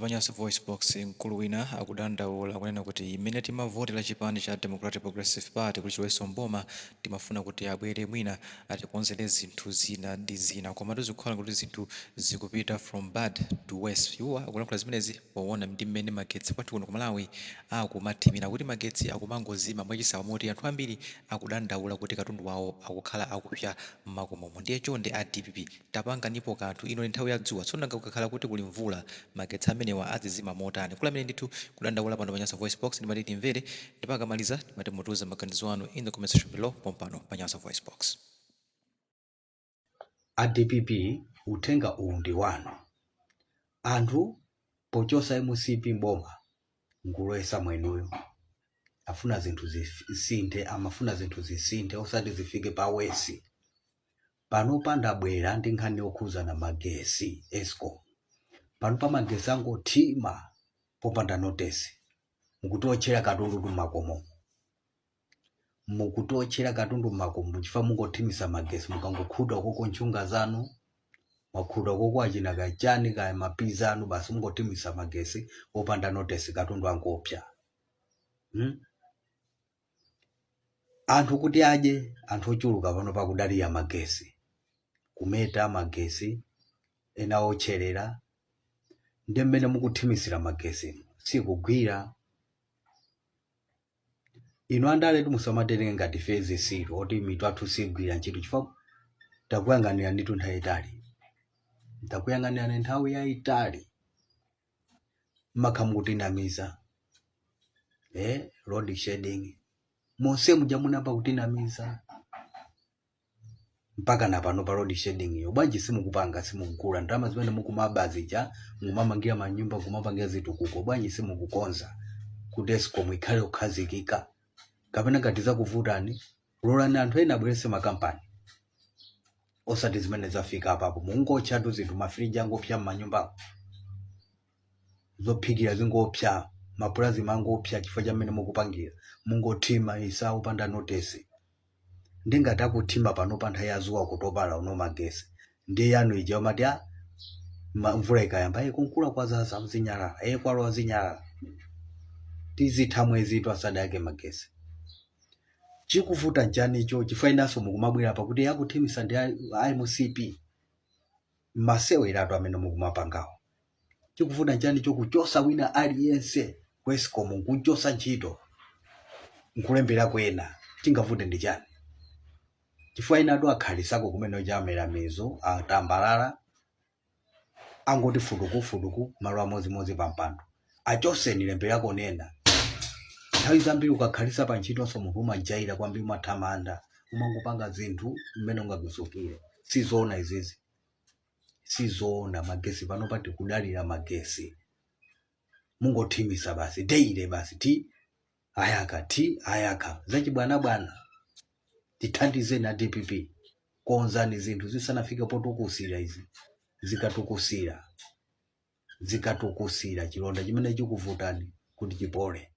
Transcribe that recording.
Vanyanso voice box mkulu wina akudandaula kunena kuti imene timavotera chipani cha Democratic Progressive Party kuti chiloweso mboma timafuna kuti abwere mwina atikonzere zinthu zina ndi zina koma tizikhala kuti zinthu zikupita from bad to worse. Iwo akulankhula zimenezi poona ndi mmene magetsi kwathu kuno ku Malawi akumathimira kuti magetsi akumangozima mwachisawa moti anthu ambiri akudandaula kuti katundu wawo akukhala akupya m'makomomo. Ndiye chonde a DPP tapanganipo kanthu ino nthawi ya dzuwa tsono kukakhala kuti kuli mvula magetsi amenewa azizima motani. Kula amene ndithu kudandaula pano Panyansa voice box ndimati timvere ndipakamaliza timati mutuze maganizo anu in the comment section below pompano Panyansa voice box. A DPP utenga uwu ndi wanu. Anthu pochosa MCP mboma ngulowesa mwenuyo afuna zinthu zisinthe amafuna zinthu zisinthe osati zifike pa wesi. Pano pandabwera ndi nkhani yokhuza na magesi Eskom. Pano pa magesi angothima popanda notesi. Mukutochera katundu makomo. Mukutochera katundu makomo chifukwa mungothimisa magesi mukangokhuda koko nchunga zanu. Makhuda koko achina kachani kaya mapiza anu basi mungothimisa magesi popanda notesi katundu angopya. Anthu kuti aje anthu ochuluka pano pakudalira magesi. Kumeta magesi ena ocherera ndi mmene mukuthimisira magesi sikugwira. Ino andale musamaterenge ngati fezi siro oti mitu athu sigwira ntchito chifukwa takuyang'anira nditu nthawi yayitali. Takuyang'anira nthawi yayitali makhamu kutinamiza road shedding monse muja munapa kutinamiza mpaka na pano pa road shedding iyo bwanji simukupanga simukugula ndalama zimene mukumabazija mumamangira manyumba kumapangira zitukuko bwanji simukukonza kuti Eskom ikhale okhazikika kapena ngati zakuvutani lolani anthu ena abwerese makampani osati zimene zafika apapo mungotchatu zinthu mafriji angopya m'manyumba zophikira zingopya mapulazi mangopya chifukwa cha mmene mukupangira mungothima isa upanda notesi. Ndingati akuthima pano pa nthawi ya zuwa kutopala uno magesi ndi yanu ija amati mvula ikayamba kunkula kwa zaza mzinyalala kwalowa zinyalala tizitha mwezi twasada yake magesi. Chikuvuta njani icho chifukwa inaso mukumabwera pakuti yakuthimisa ndi MCP masewera amene mukumapangawo. Chikuvuta njani icho kuchosa wina aliyense ku Eskom nkuchosa ntchito nkulembera kwena chingavute ndi chani. Chifukwa ina adu akhalisako kumene chamera mizo atambalala angoti futuku malo amodzi pampando achoseni lemberako nena. Nthawi zambiri ukakhalisa pa ntchito so munthu umajaira kwambiri umathamanda umangopanga zinthu mmene ungagusukire. Sizoona izizi sizoona magesi pano pati kudalira magesi mungothimisa basi deire basi ayaka zachibwana tithandize na DPP konzani zinthu zisanafike potukusira izi zikatukusira chilonda chimene chikuvutani kuti chipole.